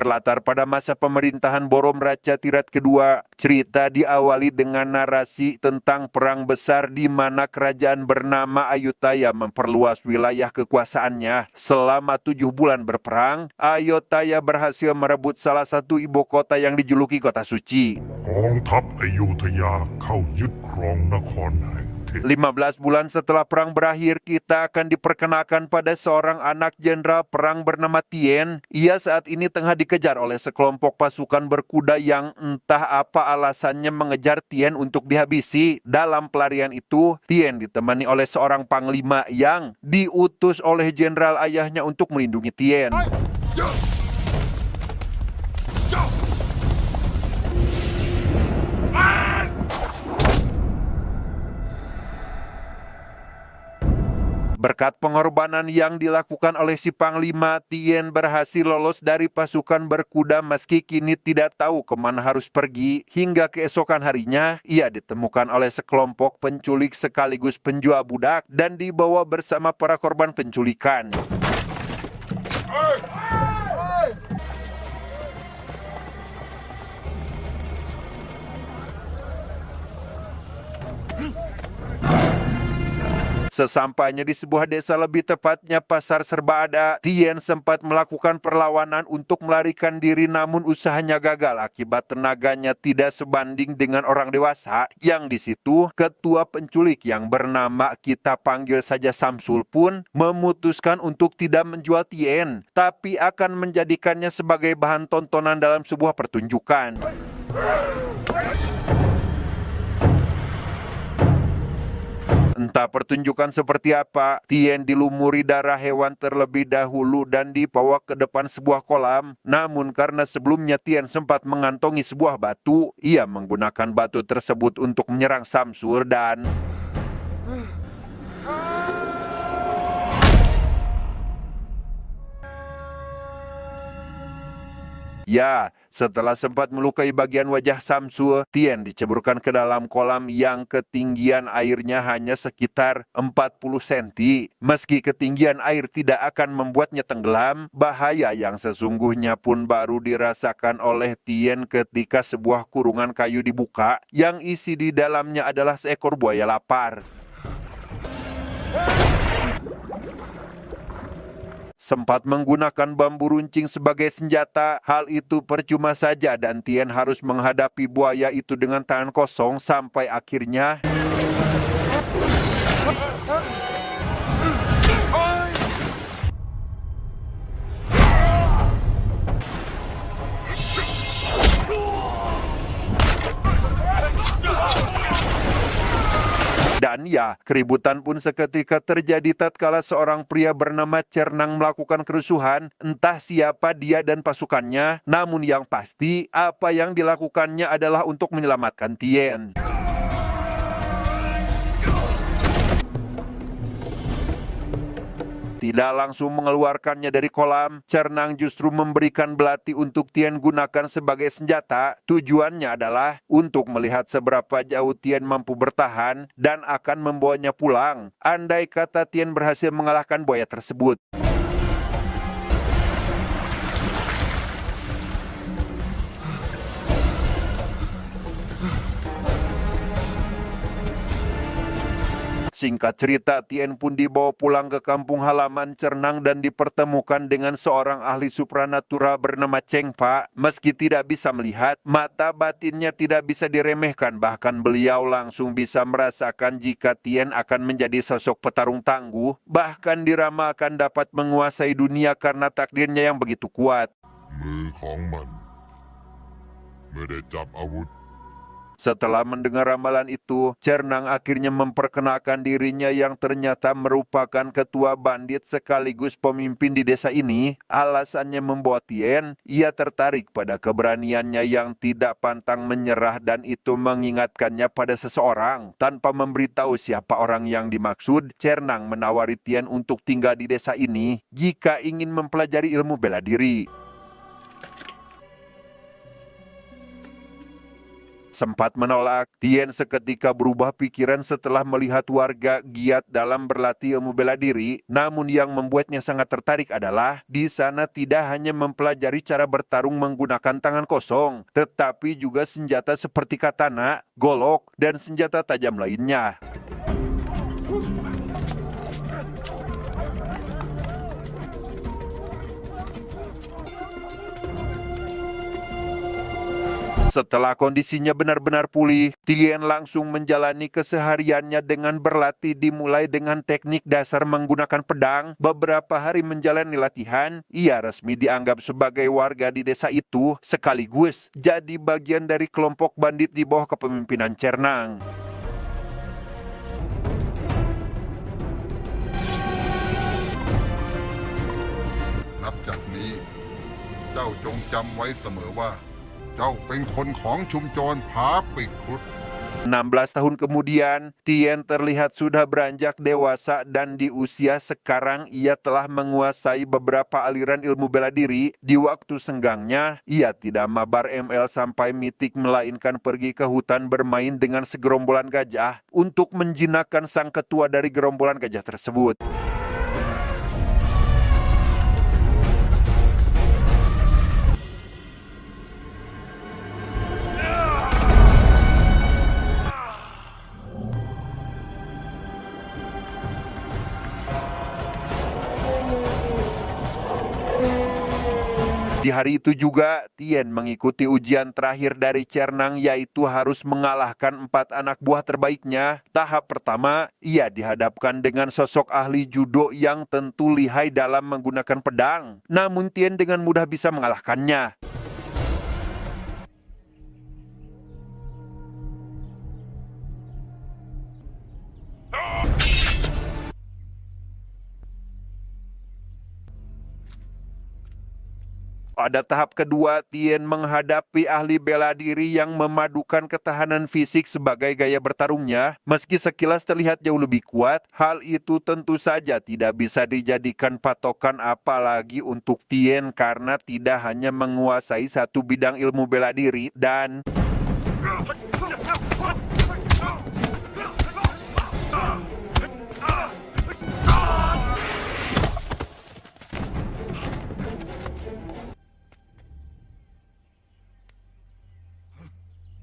Berlatar pada masa pemerintahan Borom Raja Tirat kedua, cerita diawali dengan narasi tentang perang besar di mana kerajaan bernama Ayutthaya memperluas wilayah kekuasaannya. Selama 7 bulan berperang, Ayutthaya berhasil merebut salah satu ibu kota yang dijuluki kota suci. กองทัพอยุธยาเข้ายึดครองนครแห่งเทพ 15 bulan setelah perang berakhir, kita akan diperkenalkan pada seorang anak jenderal perang bernama Tien. Ia saat ini tengah dikejar oleh sekelompok pasukan berkuda yang entah apa alasannya mengejar Tien untuk dihabisi. Dalam pelarian itu, Tien ditemani oleh seorang panglima yang diutus oleh jenderal ayahnya untuk melindungi Tien. Berkat pengorbanan yang dilakukan oleh si Panglima, Tien berhasil lolos dari pasukan berkuda meski kini tidak tahu kemana harus pergi. Hingga keesokan harinya, ia ditemukan oleh sekelompok penculik sekaligus penjual budak dan dibawa bersama para korban penculikan. Sesampainya di sebuah desa, lebih tepatnya pasar serba ada, Tien sempat melakukan perlawanan untuk melarikan diri, namun usahanya gagal akibat tenaganya tidak sebanding dengan orang dewasa. Yang di situ, ketua penculik yang bernama kita panggil saja Samsul pun memutuskan untuk tidak menjual Tien, tapi akan menjadikannya sebagai bahan tontonan dalam sebuah pertunjukan. Entah pertunjukan seperti apa, Tien dilumuri darah hewan terlebih dahulu dan dibawa ke depan sebuah kolam. Namun karena sebelumnya Tien sempat mengantongi sebuah batu, ia menggunakan batu tersebut untuk menyerang Samsur dan... Ya, setelah sempat melukai bagian wajah Samsul, Tien diceburkan ke dalam kolam yang ketinggian airnya hanya sekitar 40 cm. Meski ketinggian air tidak akan membuatnya tenggelam, bahaya yang sesungguhnya pun baru dirasakan oleh Tien ketika sebuah kurungan kayu dibuka, yang isi di dalamnya adalah seekor buaya lapar. Sempat menggunakan bambu runcing sebagai senjata, hal itu percuma saja dan Tien harus menghadapi buaya itu dengan tangan kosong sampai akhirnya... Dan ya, keributan pun seketika terjadi tatkala seorang pria bernama Cernang melakukan kerusuhan. Entah siapa dia dan pasukannya, namun yang pasti apa yang dilakukannya adalah untuk menyelamatkan Tien. Tidak langsung mengeluarkannya dari kolam, Cernang justru memberikan belati untuk Tien gunakan sebagai senjata. Tujuannya adalah untuk melihat seberapa jauh Tien mampu bertahan dan akan membawanya pulang. Andai kata Tien berhasil mengalahkan buaya tersebut. Singkat cerita, Tien pun dibawa pulang ke kampung halaman Cernang dan dipertemukan dengan seorang ahli supranatural bernama Cheng Pa. Meski tidak bisa melihat, mata batinnya tidak bisa diremehkan. Bahkan beliau langsung bisa merasakan jika Tien akan menjadi sosok petarung tangguh. Bahkan diramalkan dapat menguasai dunia karena takdirnya yang begitu kuat. มือของมันเมื่อได้จับอาวุธ Setelah mendengar ramalan itu, Cernang akhirnya memperkenalkan dirinya yang ternyata merupakan ketua bandit sekaligus pemimpin di desa ini. Alasannya membawa Tien, ia tertarik pada keberaniannya yang tidak pantang menyerah dan itu mengingatkannya pada seseorang. Tanpa memberitahu siapa orang yang dimaksud, Cernang menawari Tien untuk tinggal di desa ini jika ingin mempelajari ilmu bela diri. Sempat menolak, Tien seketika berubah pikiran setelah melihat warga giat dalam berlatih ilmu bela diri. Namun yang membuatnya sangat tertarik adalah di sana tidak hanya mempelajari cara bertarung menggunakan tangan kosong, tetapi juga senjata seperti katana, golok, dan senjata tajam lainnya. Setelah kondisinya benar-benar pulih, Tien langsung menjalani kesehariannya dengan berlatih dimulai dengan teknik dasar menggunakan pedang. Beberapa hari menjalani latihan, ia resmi dianggap sebagai warga di desa itu sekaligus jadi bagian dari kelompok bandit di bawah kepemimpinan Cernang.นับจากนี้เจ้าจงจำไว้เสมอว่าเจ้าเป็นคนของชุมโจรผาปิกครุฑ 16 tahun kemudian, Tien terlihat sudah beranjak dewasa dan di usia sekarang ia telah menguasai beberapa aliran ilmu bela diri. Di waktu senggangnya, ia tidak mabar ML sampai mitik melainkan pergi ke hutan bermain dengan segerombolan gajah untuk menjinakkan sang ketua dari gerombolan gajah tersebut. Di hari itu juga, Tien mengikuti ujian terakhir dari Cernang, yaitu harus mengalahkan 4 anak buah terbaiknya. Tahap pertama, ia dihadapkan dengan sosok ahli judo yang tentu lihai dalam menggunakan pedang. Namun Tien dengan mudah bisa mengalahkannya. Pada tahap kedua, Tien menghadapi ahli bela diri yang memadukan ketahanan fisik sebagai gaya bertarungnya. Meski sekilas terlihat jauh lebih kuat, hal itu tentu saja tidak bisa dijadikan patokan apalagi untuk Tien karena tidak hanya menguasai satu bidang ilmu bela diri dan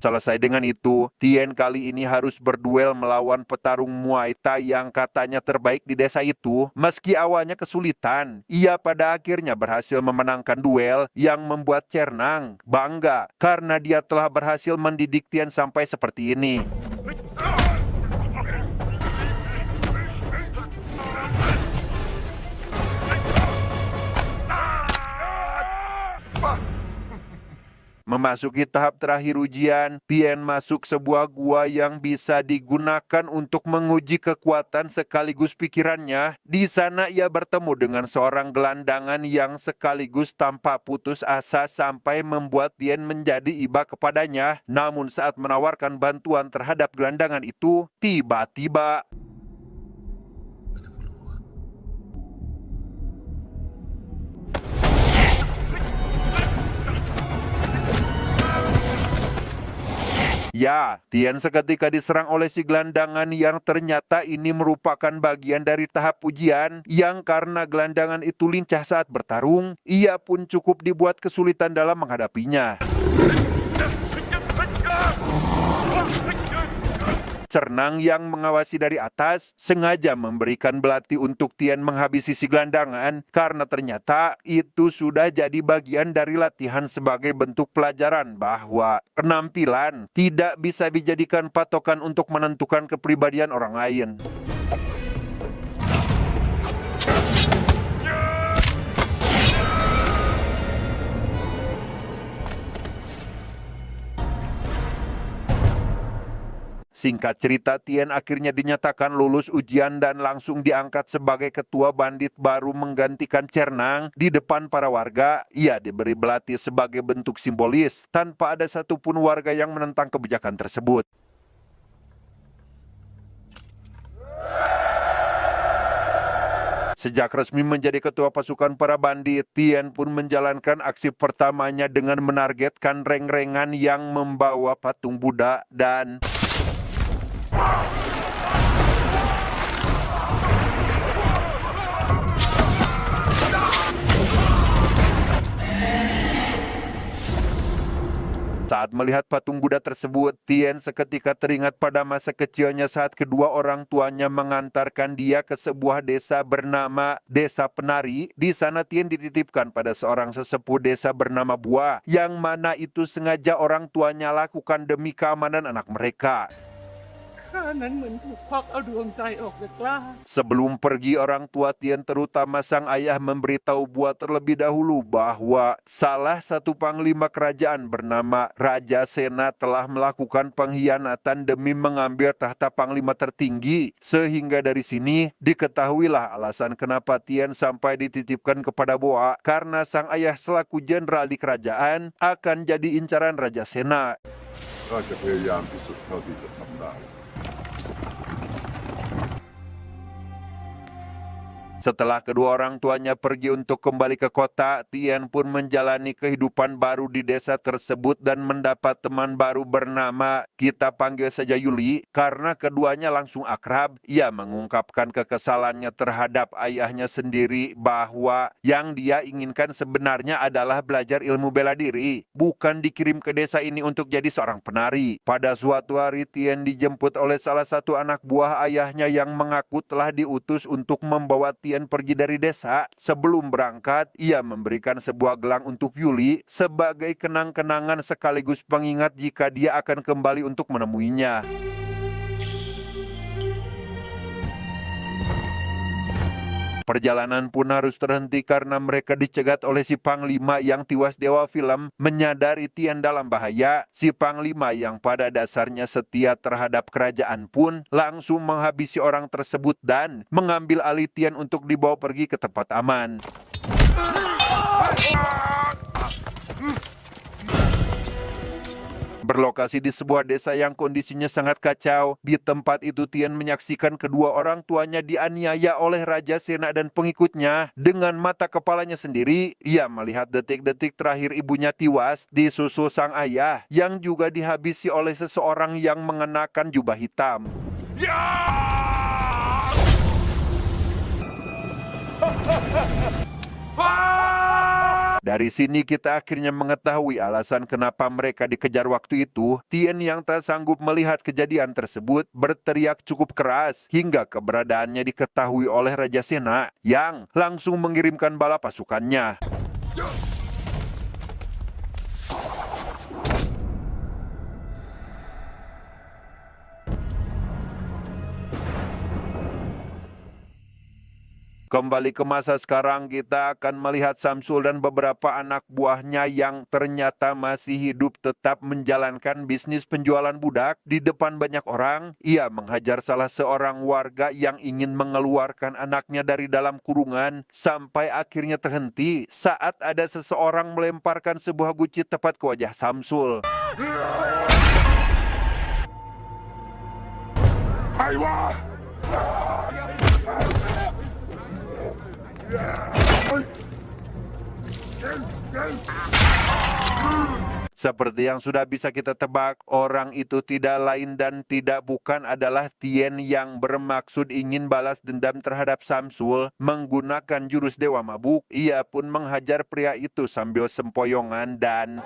selesai dengan itu, Tien kali ini harus berduel melawan petarung Muay Thai yang katanya terbaik di desa itu. Meski awalnya kesulitan, ia pada akhirnya berhasil memenangkan duel yang membuat Cernang bangga karena dia telah berhasil mendidik Tien sampai seperti ini. Memasuki tahap terakhir ujian, Tien masuk sebuah gua yang bisa digunakan untuk menguji kekuatan sekaligus pikirannya. Di sana ia bertemu dengan seorang gelandangan yang sekaligus tampak putus asa sampai membuat Tien menjadi iba kepadanya. Namun saat menawarkan bantuan terhadap gelandangan itu, tiba-tiba ya, Tien seketika diserang oleh si gelandangan yang ternyata ini merupakan bagian dari tahap ujian yang karena gelandangan itu lincah saat bertarung, ia pun cukup dibuat kesulitan dalam menghadapinya. Cernang yang mengawasi dari atas sengaja memberikan belati untuk Tien menghabisi si gelandangan karena ternyata itu sudah jadi bagian dari latihan sebagai bentuk pelajaran bahwa penampilan tidak bisa dijadikan patokan untuk menentukan kepribadian orang lain. Singkat cerita, Tien akhirnya dinyatakan lulus ujian dan langsung diangkat sebagai ketua bandit baru menggantikan Cernang. Di depan para warga, ia diberi belati sebagai bentuk simbolis tanpa ada satupun warga yang menentang kebijakan tersebut. Sejak resmi menjadi ketua pasukan para bandit, Tien pun menjalankan aksi pertamanya dengan menargetkan reng-rengan yang membawa patung Buddha dan saat melihat patung Buddha tersebut, Tien seketika teringat pada masa kecilnya saat kedua orang tuanya mengantarkan dia ke sebuah desa bernama Desa Penari. Di sana Tien dititipkan pada seorang sesepuh desa bernama Bua, yang mana itu sengaja orang tuanya lakukan demi keamanan anak mereka. ข้านั้นเหมือนถูกควักเอาดวงใจออกจากร่าง Sebelum pergi, orang tua Tien terutama sang ayah memberitahu Bua terlebih dahulu bahwa salah satu panglima kerajaan bernama Raja Sena telah melakukan pengkhianatan demi mengambil tahta panglima tertinggi. Sehingga dari sini diketahuilah alasan kenapa Tien sampai dititipkan kepada Bua, karena sang ayah selaku jenderal di kerajaan akan jadi incaran Raja Sena. ข้าจะพยายามที่สุดเท่าที่จะทำได้ Setelah kedua orang tuanya pergi untuk kembali ke kota, Tien pun menjalani kehidupan baru di desa tersebut dan mendapat teman baru bernama, kita panggil saja Yuli. Karena keduanya langsung akrab, ia mengungkapkan kekesalannya terhadap ayahnya sendiri bahwa yang dia inginkan sebenarnya adalah belajar ilmu bela diri, bukan dikirim ke desa ini untuk jadi seorang penari. Pada suatu hari, Tien dijemput oleh salah satu anak buah ayahnya yang mengaku telah diutus untuk membawa Tien pergi dari desa. Sebelum berangkat, ia memberikan sebuah gelang untuk Yuli sebagai kenang-kenangan sekaligus pengingat jika dia akan kembali untuk menemuinya. Perjalanan pun harus terhenti karena mereka dicegat oleh si Panglima yang tiwas Dewa Film. Menyadari Tien dalam bahaya, si Panglima yang pada dasarnya setia terhadap kerajaan pun langsung menghabisi orang tersebut dan mengambil alih Tien untuk dibawa pergi ke tempat aman. Berlokasi di sebuah desa yang kondisinya sangat kacau. Di tempat itu Tien menyaksikan kedua orang tuanya dianiaya oleh Raja Sena dan pengikutnya. Dengan mata kepalanya sendiri, ia melihat detik-detik terakhir ibunya tewas disusul sang ayah yang juga dihabisi oleh seseorang yang mengenakan jubah hitam. Dari sini kita akhirnya mengetahui alasan kenapa mereka dikejar waktu itu. Tien yang tak sanggup melihat kejadian tersebut berteriak cukup keras hingga keberadaannya diketahui oleh Raja Sena yang langsung mengirimkan bala pasukannya. Kembali ke masa sekarang, kita akan melihat Samsul dan beberapa anak buahnya yang ternyata masih hidup tetap menjalankan bisnis penjualan budak. Di depan banyak orang, ia menghajar salah seorang warga yang ingin mengeluarkan anaknya dari dalam kurungan sampai akhirnya terhenti saat ada seseorang melemparkan sebuah guci tepat ke wajah Samsul. Seperti yang sudah bisa kita tebak, orang itu tidak lain dan tidak bukan adalah Tien yang bermaksud ingin balas dendam terhadap Samsul menggunakan jurus Dewa Mabuk. Ia pun menghajar pria itu sambil sempoyongan dan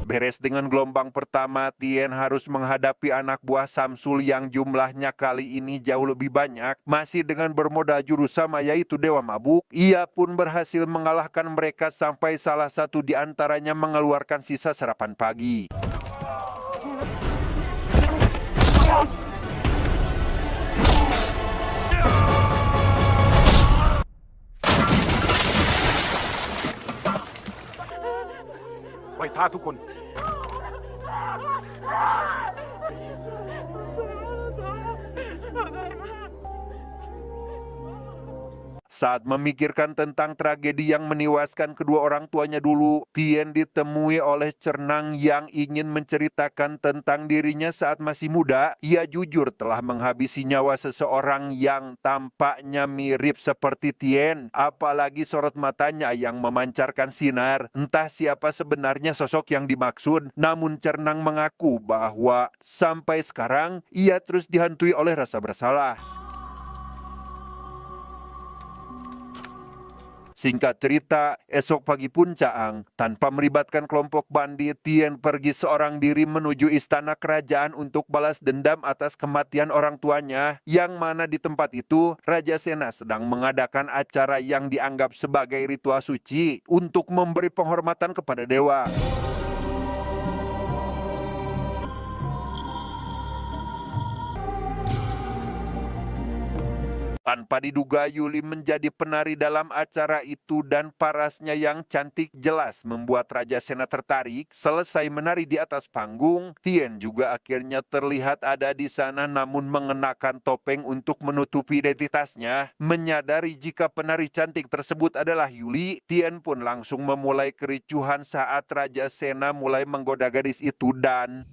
beres dengan gelombang pertama, Tien harus menghadapi anak buah Samsul yang jumlahnya kali ini jauh lebih banyak. Masih dengan bermodal jurus sama yaitu Dewa Mabuk, ia pun berhasil mengalahkan mereka sampai salah satu di antaranya mengeluarkan sisa sarapan pagi. Saat memikirkan tentang tragedi yang menewaskan kedua orang tuanya dulu, Tien ditemui oleh Cernang yang ingin menceritakan tentang dirinya saat masih muda. Ia jujur telah menghabisi nyawa seseorang yang tampaknya mirip seperti Tien, apalagi sorot matanya yang memancarkan sinar. Entah siapa sebenarnya sosok yang dimaksud, namun Cernang mengaku bahwa sampai sekarang ia terus dihantui oleh rasa bersalah. Singkat cerita, esok pagi pun Caang, tanpa melibatkan kelompok bandit, Tien pergi seorang diri menuju istana kerajaan untuk balas dendam atas kematian orang tuanya, yang mana di tempat itu Raja Sena sedang mengadakan acara yang dianggap sebagai ritual suci untuk memberi penghormatan kepada dewa. Tanpa diduga, Yuli menjadi penari dalam acara itu dan parasnya yang cantik jelas membuat Raja Sena tertarik. Selesai menari di atas panggung, Tien juga akhirnya terlihat ada di sana namun mengenakan topeng untuk menutupi identitasnya. Menyadari jika penari cantik tersebut adalah Yuli, Tien pun langsung memulai kericuhan saat Raja Sena mulai menggoda gadis itu dan...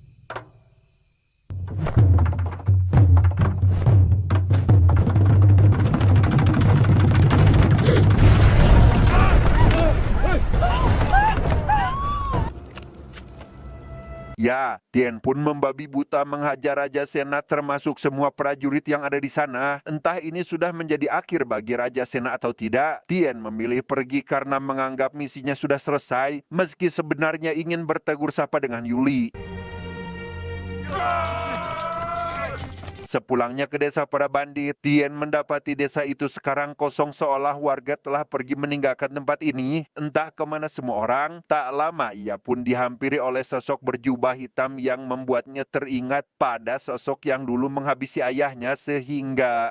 Ya, Tien pun membabi buta menghajar Raja Sena termasuk semua prajurit yang ada di sana. Entah ini sudah menjadi akhir bagi Raja Sena atau tidak, Tien memilih pergi karena menganggap misinya sudah selesai, meski sebenarnya ingin bertegur sapa dengan Yuli. Sepulangnya ke desa para bandit, Tien mendapati desa itu sekarang kosong seolah warga telah pergi meninggalkan tempat ini. Entah kemana semua orang, tak lama ia pun dihampiri oleh sosok berjubah hitam yang membuatnya teringat pada sosok yang dulu menghabisi ayahnya sehingga...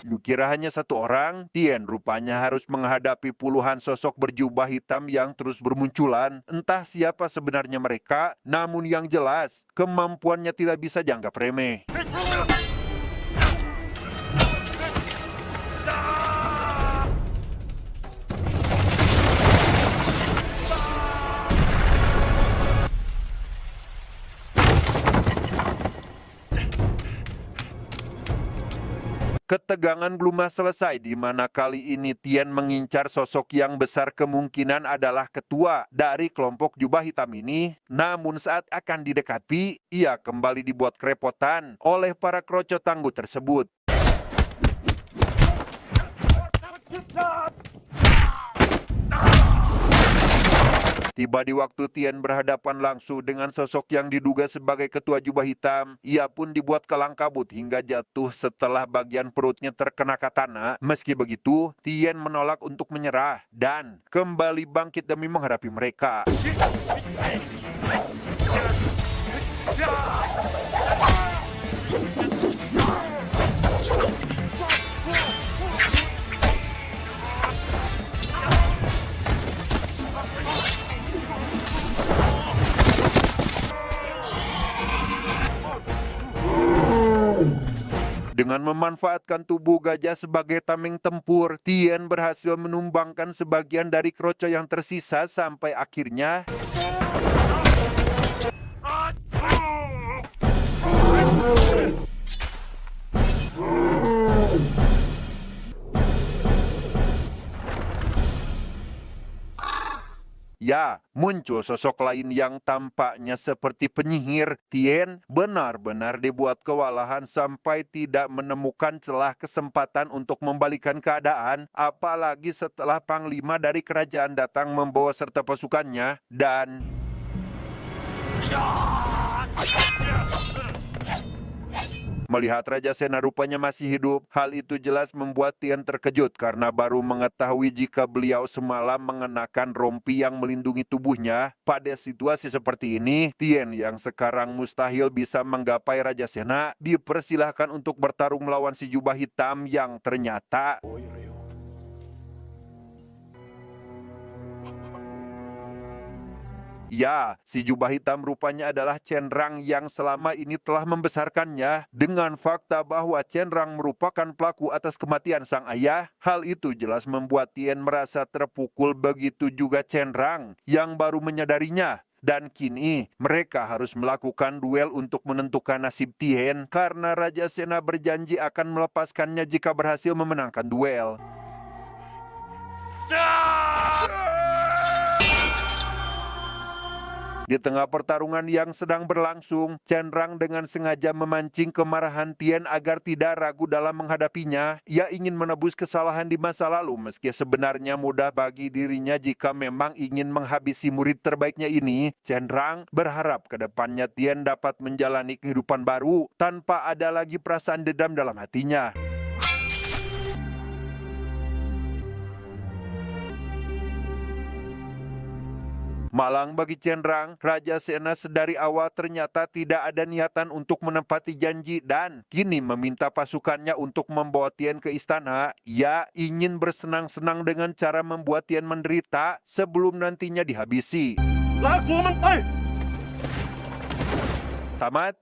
Dikira hanya satu orang, Tien rupanya harus menghadapi puluhan sosok berjubah hitam yang terus bermunculan. Entah siapa sebenarnya mereka, namun yang jelas, kemampuannya tidak bisa dianggap remeh. Ketegangan belum selesai di mana kali ini Tien mengincar sosok yang besar kemungkinan adalah ketua dari kelompok jubah hitam ini. Namun saat akan didekati, ia kembali dibuat kerepotan oleh para kroco tangguh tersebut. Tiba di waktu Tien berhadapan langsung dengan sosok yang diduga sebagai ketua jubah hitam, ia pun dibuat kelang kabut hingga jatuh setelah bagian perutnya terkena katana. Meski begitu, Tien menolak untuk menyerah dan kembali bangkit demi menghadapi mereka. Dengan memanfaatkan tubuh gajah sebagai tameng tempur, Tien berhasil menumbangkan sebagian dari kroco yang tersisa sampai akhirnya... Ya, muncul sosok lain yang tampaknya seperti penyihir. Tien benar-benar dibuat kewalahan sampai tidak menemukan celah kesempatan untuk membalikan keadaan, apalagi setelah panglima dari kerajaan datang membawa serta pasukannya dan... Melihat Raja Sena rupanya masih hidup, hal itu jelas membuat Tien terkejut karena baru mengetahui jika beliau semalam mengenakan rompi yang melindungi tubuhnya. Pada situasi seperti ini, Tien yang sekarang mustahil bisa menggapai Raja Sena dipersilahkan untuk bertarung melawan si jubah hitam yang ternyata... Ya, si jubah hitam rupanya adalah Cenrang yang selama ini telah membesarkannya. Dengan fakta bahwa Cenrang merupakan pelaku atas kematian sang ayah, hal itu jelas membuat Tien merasa terpukul, begitu juga Cenrang yang baru menyadarinya. Dan kini mereka harus melakukan duel untuk menentukan nasib Tien karena Raja Sena berjanji akan melepaskannya jika berhasil memenangkan duel. Di tengah pertarungan yang sedang berlangsung, Cenrang dengan sengaja memancing kemarahan Tien agar tidak ragu dalam menghadapinya. Ia ingin menebus kesalahan di masa lalu, meski sebenarnya mudah bagi dirinya jika memang ingin menghabisi murid terbaiknya ini. Cenrang berharap ke depannya Tien dapat menjalani kehidupan baru tanpa ada lagi perasaan dendam dalam hatinya. Malang bagi Cenrang, Raja Sena sedari awal ternyata tidak ada niatan untuk menepati janji dan kini meminta pasukannya untuk membawa Tien ke istana. Ia ingin bersenang-senang dengan cara membuat Tien menderita sebelum nantinya dihabisi. Tamat.